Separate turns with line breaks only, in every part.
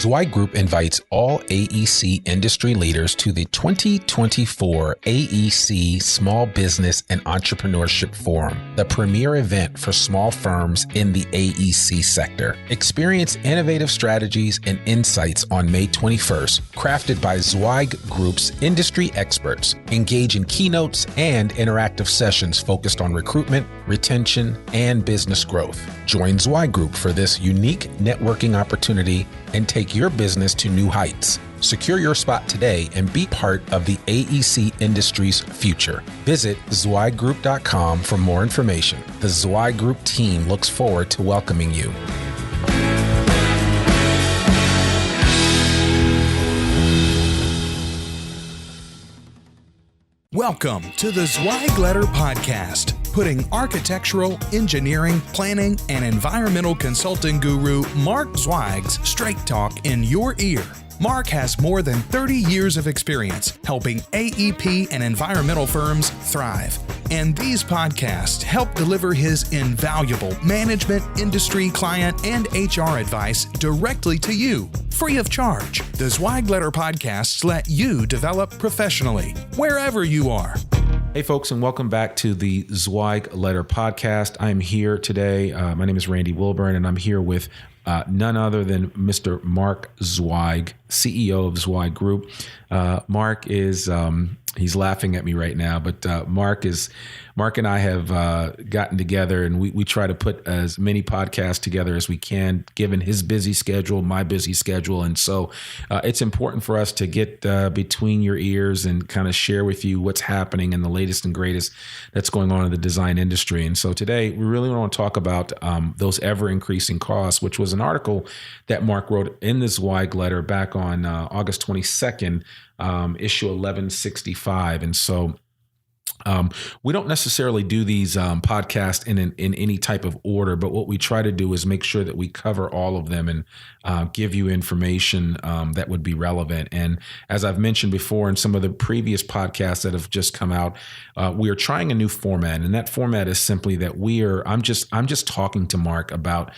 Zweig Group invites all AEC industry leaders to the 2024 AEC Small Business and Entrepreneurship Forum, the premier event for small firms in the AEC sector. Experience innovative strategies and insights on May 21st, crafted by Zweig Group's industry experts. Engage in keynotes and interactive sessions focused on recruitment, retention, and business growth. Join Zweig Group for this unique networking opportunity and take your business to new heights. Secure your spot today and be part of the AEC industry's future. Visit zweiggroup.com for more information. The Zweig Group team looks forward to welcoming you.
Welcome to the Zweig Letter Podcast, putting architectural, engineering, planning, and environmental consulting guru Mark Zweig's straight talk in your ear. Mark has more than 30 years of experience helping AEP and environmental firms thrive. And these podcasts help deliver his invaluable management, industry, client, and HR advice directly to you, free of charge. The Zweig Letter Podcasts let you develop professionally, wherever you are.
Hey folks, and welcome back to the Zweig Letter Podcast. I'm here today. My name is Randy Wilburn, and I'm here with none other than Mr. Mark Zweig, CEO of Zweig Group. Mark is, he's laughing at me right now, but Mark and I have gotten together, and we try to put as many podcasts together as we can, given his busy schedule, my busy schedule. And so it's important for us to get between your ears and kind of share with you what's happening and the latest and greatest that's going on in the design industry. And so today we really want to talk about those ever increasing costs, which was an article that Mark wrote in the Zweig letter back on August 22nd, issue 1165. And so we don't necessarily do these podcasts in any type of order, but what we try to do is make sure that we cover all of them and give you information that would be relevant. And as I've mentioned before in some of the previous podcasts that have just come out, we are trying a new format, and that format is simply that I'm just talking to Mark about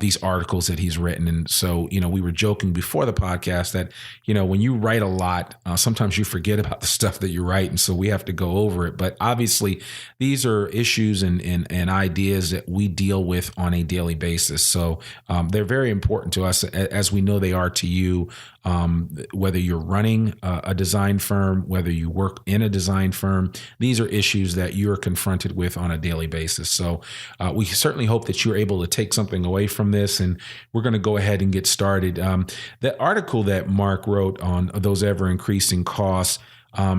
these articles that he's written. And so, we were joking before the podcast that, when you write a lot, sometimes you forget about the stuff that you write, and so we have to go over it. But obviously, these are issues and ideas that we deal with on a daily basis. So they're very important to us, as we know they are to you, whether you're running a design firm, whether you work in a design firm. These are issues that you're confronted with on a daily basis. So we certainly hope that you're able to take something away from this, and we're going to go ahead and get started. The article that Mark wrote on those ever-increasing costs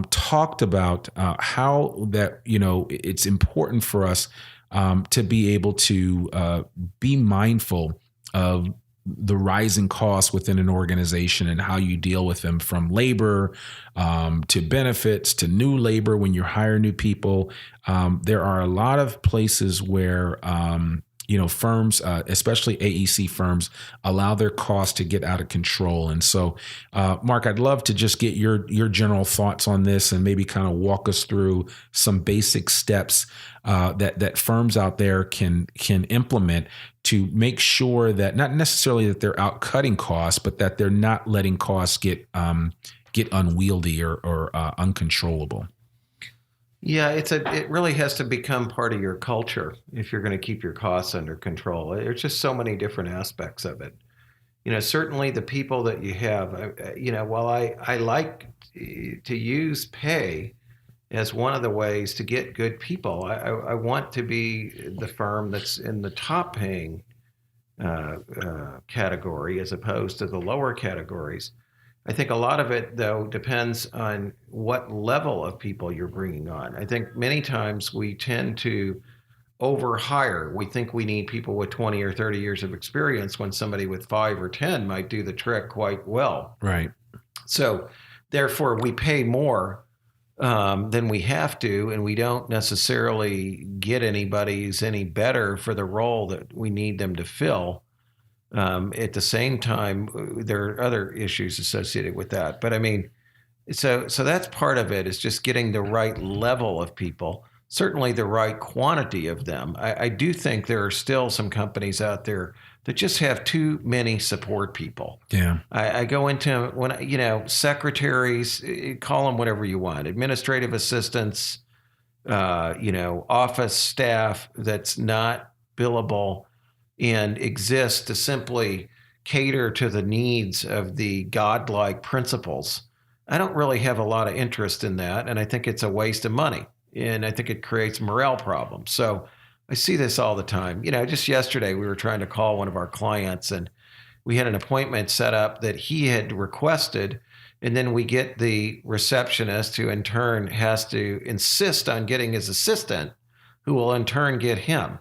talked about how that, it's important for us to be able to be mindful of the rising costs within an organization and how you deal with them, from labor to benefits to new labor when you hire new people. There are a lot of places where firms, especially AEC firms, allow their costs to get out of control. And so, Mark, I'd love to just get your general thoughts on this and maybe kind of walk us through some basic steps that firms out there can implement to make sure that not necessarily that they're out cutting costs, but that they're not letting costs get unwieldy or uncontrollable.
Yeah, it really has to become part of your culture if you're going to keep your costs under control. There's just so many different aspects of it. Certainly the people that you have, while I like to use pay as one of the ways to get good people, I want to be the firm that's in the top paying category as opposed to the lower categories. I think a lot of it, though, depends on what level of people you're bringing on. I think many times we tend to overhire. We think we need people with 20 or 30 years of experience when somebody with 5 or 10 might do the trick quite well.
Right.
So therefore, we pay more than we have to, and we don't necessarily get anybody who's any better for the role that we need them to fill. At the same time, there are other issues associated with that. But I mean, so that's part of it, is just getting the right level of people. certainly the right quantity of them. I do think there are still some companies out there that just have too many support people.
Yeah.
I go into secretaries, call them whatever you want, administrative assistants, office staff that's not billable and exists to simply cater to the needs of the godlike principles. I don't really have a lot of interest in that, and I think it's a waste of money, and I think it creates morale problems. So I see this all the time. Just yesterday we were trying to call one of our clients, and we had an appointment set up that he had requested, and then we get the receptionist who in turn has to insist on getting his assistant, who will in turn get him.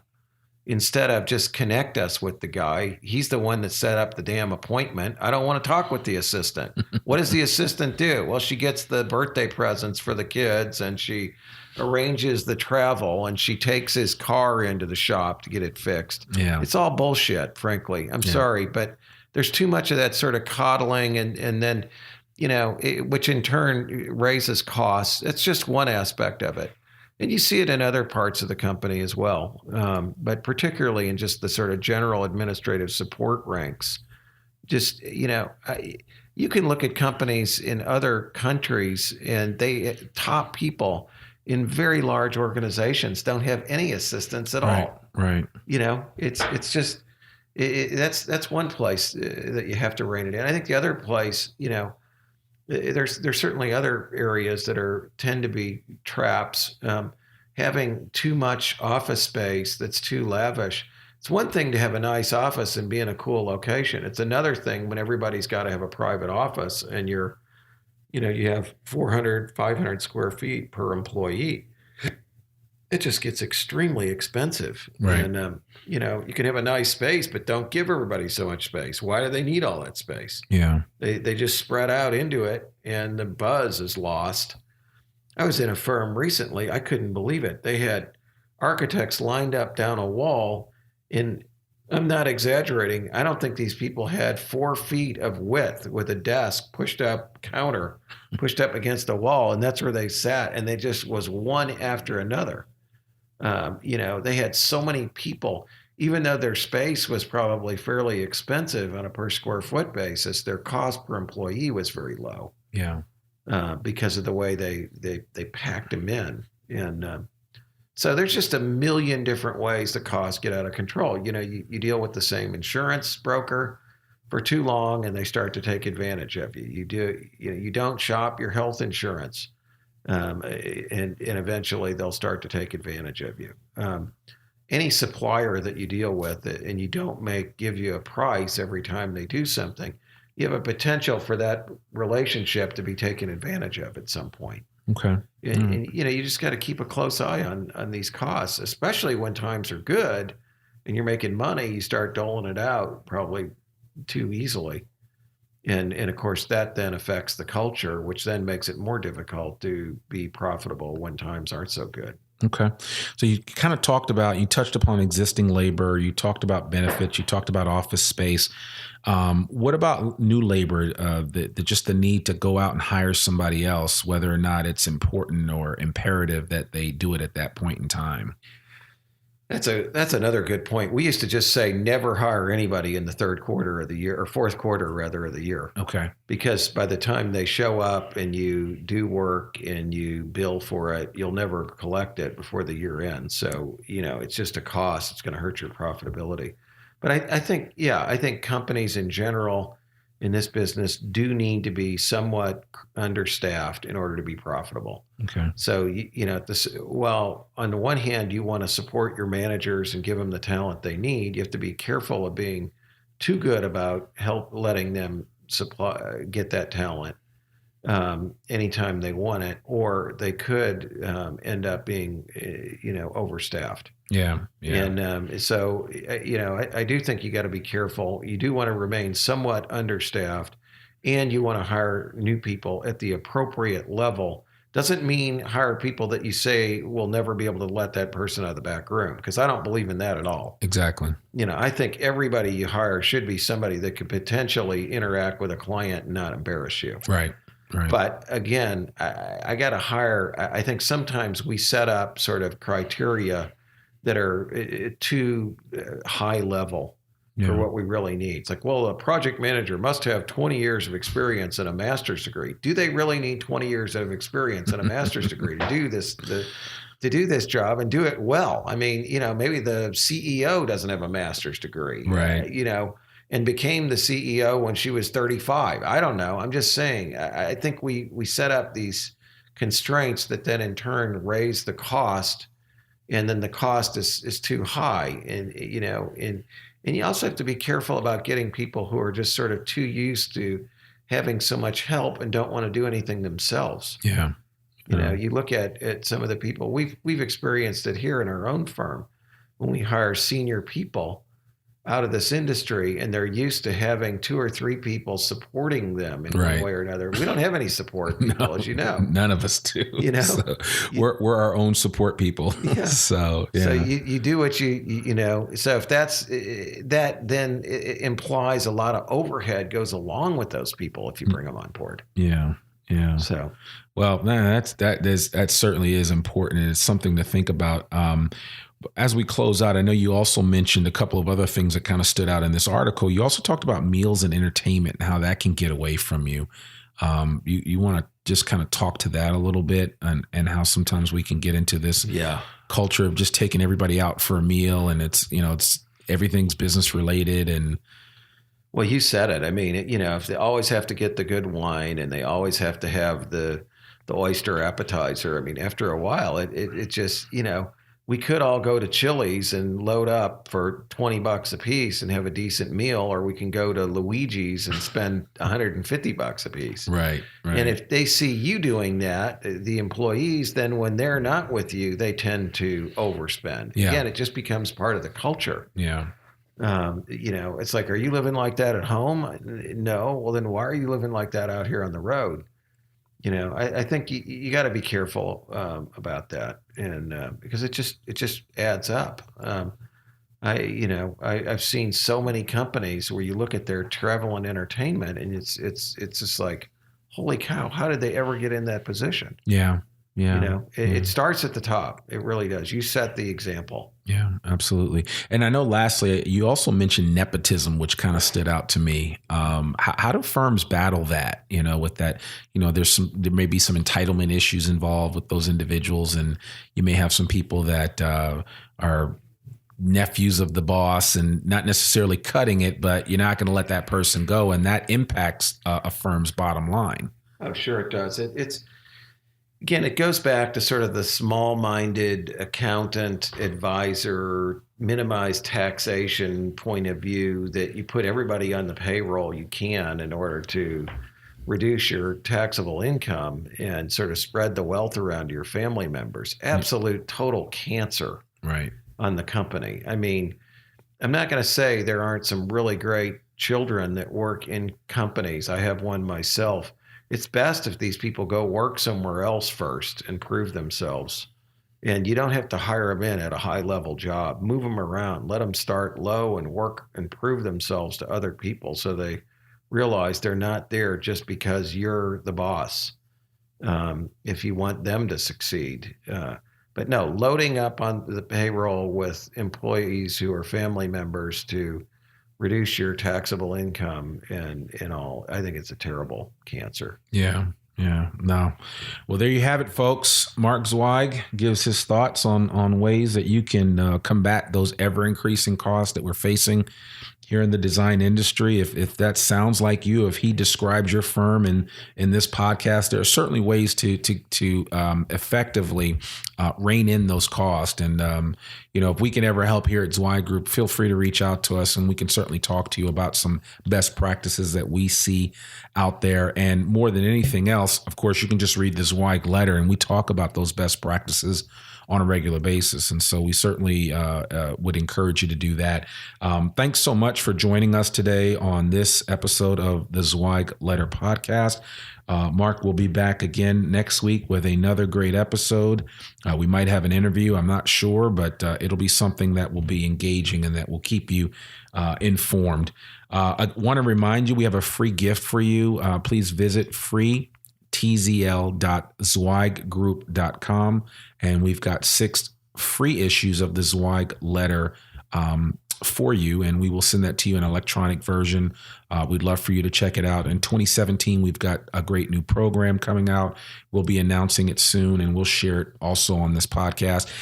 Instead of just connect us with the guy, he's the one that set up the damn appointment. I don't want to talk with the assistant. What does the assistant do? Well, she gets the birthday presents for the kids, and she arranges the travel, and she takes his car into the shop to get it fixed.
Yeah.
It's all bullshit, frankly. I'm sorry, but there's too much of that sort of coddling and then, which in turn raises costs. It's just one aspect of it. And you see it in other parts of the company as well, but particularly in just the sort of general administrative support ranks. Just, you can look at companies in other countries and top people in very large organizations don't have any assistance at all.
Right.
It's just, that's one place that you have to rein it in. I think the other place, there's certainly other areas that tend to be traps. Having too much office space that's too lavish. It's one thing to have a nice office and be in a cool location. It's another thing when everybody's got to have a private office and you have 400, 500 square feet per employee. It just gets extremely expensive.
Right.
And, you can have a nice space, but don't give everybody so much space. Why do they need all that space?
Yeah.
They just spread out into it and the buzz is lost. I was in a firm recently. I couldn't believe it. They had architects lined up down a wall, and I'm not exaggerating. I don't think these people had 4 feet of width with a desk pushed up against a wall, and that's where they sat, and they just was one after another. They had so many people, even though their space was probably fairly expensive on a per square foot basis, their cost per employee was very low.
Yeah.
Because of the way they packed them in. And so there's just a million different ways the costs get out of control. You deal with the same insurance broker for too long and they start to take advantage of you. You don't shop your health insurance. And eventually they'll start to take advantage of you. Any supplier that you deal with and you don't give you a price every time they do something, you have a potential for that relationship to be taken advantage of at some point.
Okay.
And you just got to keep a close eye on these costs, especially when times are good and you're making money, you start doling it out probably too easily. And of course, that then affects the culture, which then makes it more difficult to be profitable when times aren't so good.
Okay. So you kind of you touched upon existing labor, you talked about benefits, you talked about office space. What about new labor, just the need to go out and hire somebody else, whether or not it's important or imperative that they do it at that point in time?
That's another good point. We used to just say never hire anybody in the third quarter of the year, or fourth quarter rather of the year.
Okay.
Because by the time they show up and you do work and you bill for it, you'll never collect it before the year ends. So, it's just a cost. It's going to hurt your profitability. But I think companies in general in this business do need to be somewhat understaffed in order to be profitable.
Okay.
So, on the one hand, you want to support your managers and give them the talent they need. You have to be careful of being too good about letting them get that talent anytime they want it, or they could end up being, overstaffed.
Yeah.
And so, I do think you got to be careful. You do want to remain somewhat understaffed, and you want to hire new people at the appropriate level. Doesn't mean hire people that you say will never be able to let that person out of the back room, because I don't believe in that at all.
Exactly.
I think everybody you hire should be somebody that could potentially interact with a client and not embarrass you.
Right. Right.
But again, I got to hire. I think sometimes we set up sort of criteria that are too high level for what we really need. It's like, well, a project manager must have 20 years of experience and a master's degree. Do they really need 20 years of experience and a master's degree to do this? To do this job and do it well. I mean, maybe the CEO doesn't have a master's degree,
right?
And became the CEO when she was 35. I don't know. I'm just saying. I think we set up these constraints that then in turn raise the cost, and then the cost is too high. And you also have to be careful about getting people who are just sort of too used to having so much help and don't want to do anything themselves.
Yeah.
You look at some of the people we've experienced it here in our own firm when we hire senior people out of this industry, and they're used to having 2 or 3 people supporting them in one way or another. We don't have any support people, as you know.
None of us do. So we're our own support people.
Yeah.
So
you do what So if that's that, then it implies a lot of overhead goes along with those people if you bring them on board.
Yeah. Yeah.
So,
well, that certainly is important, and it's something to think about. As we close out, I know you also mentioned a couple of other things that kind of stood out in this article. You also talked about meals and entertainment and how that can get away from you. You want to just kind of talk to that a little bit, and how sometimes we can get into this culture of just taking everybody out for a meal, and it's everything's business related. And
well, you said it. I mean, if they always have to get the good wine and they always have to have the oyster appetizer, I mean, after a while, it just, we could all go to Chili's and load up for $20 a piece and have a decent meal, or we can go to Luigi's and spend $150 a piece.
Right.
And if they see you doing that, the employees, then when they're not with you, they tend to overspend.
Yeah.
Again, it just becomes part of the culture.
Yeah.
It's like, are you living like that at home? No. Well, then why are you living like that out here on the road? I think you got to be careful about that, and because it just adds up. I've seen so many companies where you look at their travel and entertainment, and it's just like, holy cow, how did they ever get in that position?
Yeah. Yeah.
It starts at the top. It really does. You set the example.
Yeah, absolutely. And I know lastly, you also mentioned nepotism, which kind of stood out to me. How do firms battle that, with that, there may be some entitlement issues involved with those individuals, and you may have some people that are nephews of the boss and not necessarily cutting it, but you're not going to let that person go. And that impacts a firm's bottom line.
Oh, sure it does. Again, it goes back to sort of the small-minded accountant, advisor, minimized taxation point of view that you put everybody on the payroll you can in order to reduce your taxable income and sort of spread the wealth around to your family members. Absolute total cancer on the company. I mean, I'm not going to say there aren't some really great children that work in companies. I have one myself. It's best if these people go work somewhere else first and prove themselves. And you don't have to hire them in at a high-level job. Move them around. Let them start low and work and prove themselves to other people so they realize they're not there just because you're the boss, if you want them to succeed. But no, loading up on the payroll with employees who are family members to reduce your taxable income and all, I think it's a terrible cancer.
Yeah. No. Well, there you have it, folks. Mark Zweig gives his thoughts on ways that you can combat those ever increasing costs that we're facing here in the design industry. If that sounds like you, if he describes your firm in this podcast, there are certainly ways to effectively rein in those costs. And if we can ever help here at Zweig Group, feel free to reach out to us, and we can certainly talk to you about some best practices that we see out there. And more than anything else, of course, you can just read the Zweig letter, and we talk about those best practices on a regular basis. And so we certainly would encourage you to do that. Thanks so much for joining us today on this episode of the Zweig Letter Podcast. Mark will be back again next week with another great episode. We might have an interview, I'm not sure, but it'll be something that will be engaging and that will keep you informed. I want to remind you, we have a free gift for you. Please visit tzl.zweiggroup.com. And we've got 6 free issues of the Zweig letter for you, and we will send that to you in an electronic version. We'd love for you to check it out. In 2017, we've got a great new program coming out. We'll be announcing it soon, and we'll share it also on this podcast.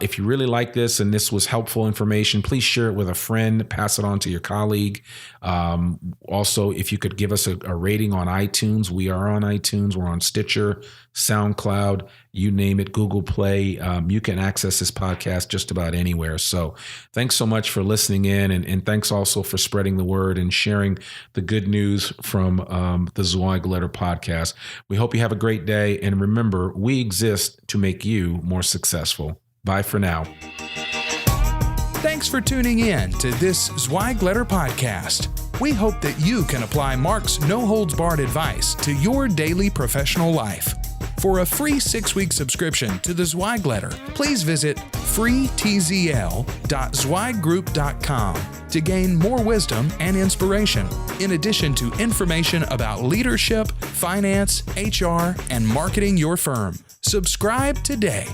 If you really like this and this was helpful information, please share it with a friend, pass it on to your colleague. Also, if you could give us a rating on iTunes. We are on iTunes. We're on Stitcher, SoundCloud, you name it, Google Play. You can access this podcast just about anywhere. So thanks so much for listening in, and thanks also for spreading the word and sharing the good news from the Zweig Letter podcast. We hope you have a great day. And remember, we exist to make you more successful. Bye for now.
Thanks for tuning in to this Zweig Letter podcast. We hope that you can apply Mark's no-holds-barred advice to your daily professional life. For a free 6-week subscription to the Zweig Letter, please visit freetzl.zweiggroup.com to gain more wisdom and inspiration, in addition to information about leadership, finance, HR, and marketing your firm. Subscribe today.